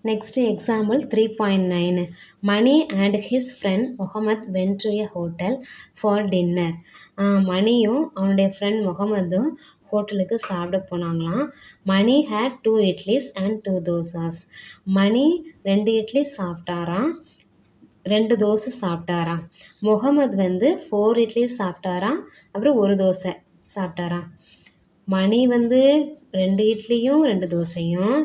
Next example 3.9. Mani and his friend Muhammad went to a hotel for dinner. மணியும் அவனுடைய friend முகமதும் ஹோட்டலுக்கு சாப்பிட போனாங்களாம். மணி had 2 idlis and 2 dosas. மணி 2 இட்லி சாப்பிட்டாராம், 2 தோசை சாப்பிட்டாராம். முகமது வந்து 4 இட்லி சாப்பிட்டாராம், அப்புறம் 1 தோசை சாப்பிட்டாராம். மணி வந்து 2 இட்லியும் 2 தோசையும்,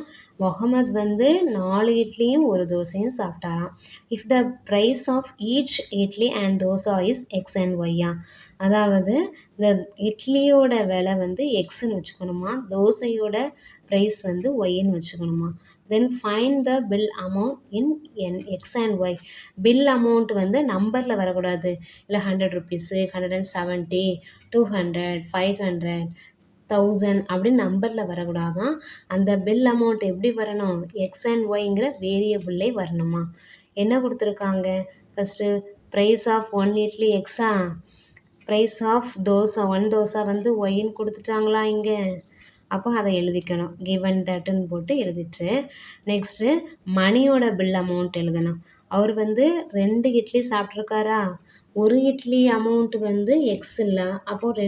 முகமது வந்து 4 இட்லியும் 1 தோசையும் சாப்பிட்டாராம். If the price of each idli and dosa is x and ஒய்யா, அதாவது இந்த இட்லியோட விலை வந்து எக்ஸ்ன்னு வச்சுக்கணுமா, தோசையோட ப்ரைஸ் வந்து ஒய்ன்னு வச்சுக்கணுமா. Then find the bill amount in x and y. Bill amount வந்து நம்பரில் வரக்கூடாது. இல்லை 100 ருபீஸு, 170, 200, 500, 1000 அப்படின்னு நம்பரில் வரக்கூடாதான். அந்த பில் அமௌண்ட் எப்படி வரணும், எக்ஸ் அண்ட் ஒய்ங்கிற வேரியபிள்லே வரணுமா. என்ன கொடுத்துருக்காங்க, ஃபஸ்ட்டு ப்ரைஸ் ஆஃப் 1 இட்லி எக்ஸா, ப்ரைஸ் ஆஃப் தோசை 1 தோசை வந்து ஒய்ன்னு கொடுத்துட்டாங்களா இங்கே. அப்போ அதை எழுதிக்கணும், கிவன் தட்டுன்னு போட்டு எழுதிட்டு நெக்ஸ்ட்டு மணியோட பில் அமௌண்ட் எழுதணும். அவர் வந்து 2 இட்லி சாப்பிட்ருக்காரா, 1 இட்லி அமௌண்ட் வந்து எக்ஸ் இல்லை, அப்போது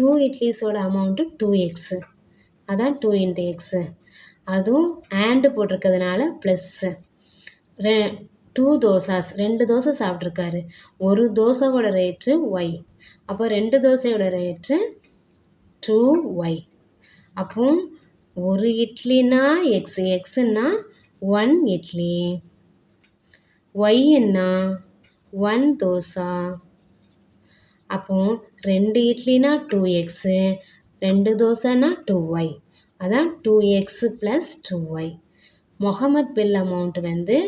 2 இட்லிஸோட அமௌண்ட்டு 2x, அதான் 2 இன்ட்டு எக்ஸு. அதுவும் ஆண்டு போட்டிருக்கிறதுனால ப்ளஸ்ஸு. 2 தோசாஸ், 2 தோசை சாப்பிட்ருக்காரு, 1 தோசையோட ரேட்டு ஒய், அப்போ 2 தோசையோட ரேட்டு 2y. அப்போ 1 இட்லினா எக்ஸ், எக்ஸுன்னா 1 இட்லி, ஒய்ன்னா 1 தோசை. அப்போ 2 இட்லினா 2x, 2 தோசைனா 2y, அதான் 2x + 2y. Mohammed bill amount வந்து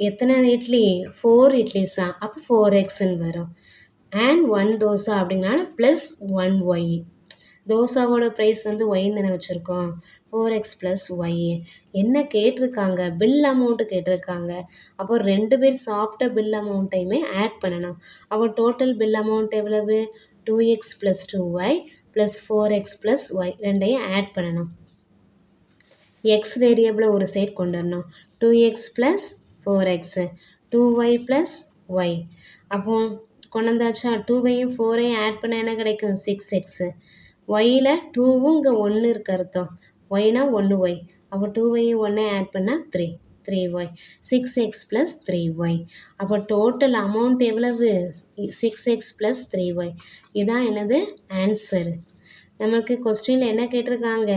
எத்தனை இட்லி, 4 இட்லிஸா, அப்போ 4xன்னு வரும். அண்ட் 1 தோசை அப்படிங்கிறனால +1y. தோசாவோட ப்ரைஸ் வந்து ஒய்ன்னு தானே வச்சுருக்கோம், 4x + y. என்ன கேட்டிருக்காங்க, பில் அமௌண்ட்டு கேட்டிருக்காங்க. அப்போ 2 பேர் சாப்பிட்ட பில் அமௌண்ட்டையுமே ஆட் பண்ணணும். அப்போ டோட்டல் பில் அமௌண்ட் எவ்வளவு, 2x + 2y + 4x + y, ரெண்டையும் ஆட் பண்ணணும். எக்ஸ் வேரியபிளை ஒரு சைட் கொண்டு வரணும், 2x + 4x, 2y + y. அப்போ கொண்டு வந்தாச்சா, 2வையும் 4ஐயும் ஆட் பண்ண என்ன கிடைக்கும், 6x. ஒய்யில் 2வும் இங்கே 1 இருக்க அர்த்தம், ஒய்னா 1y, அப்போ 2வையும் 1ஐயும் ஆட் பண்ணால் 3y, 6x + 3y. அப்போ டோட்டல் அமௌண்ட் எவ்வளவு, 6x + 3y. இதுதான் என்னது ஆன்சரு. நமக்கு கொஸ்டினில் என்ன கேட்டிருக்காங்க,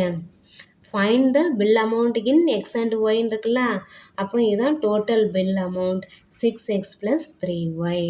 find the bill amount in x and ஒய்ன்னு இருக்குல்ல, அப்போ இதுதான் total bill amount 6x + 3y.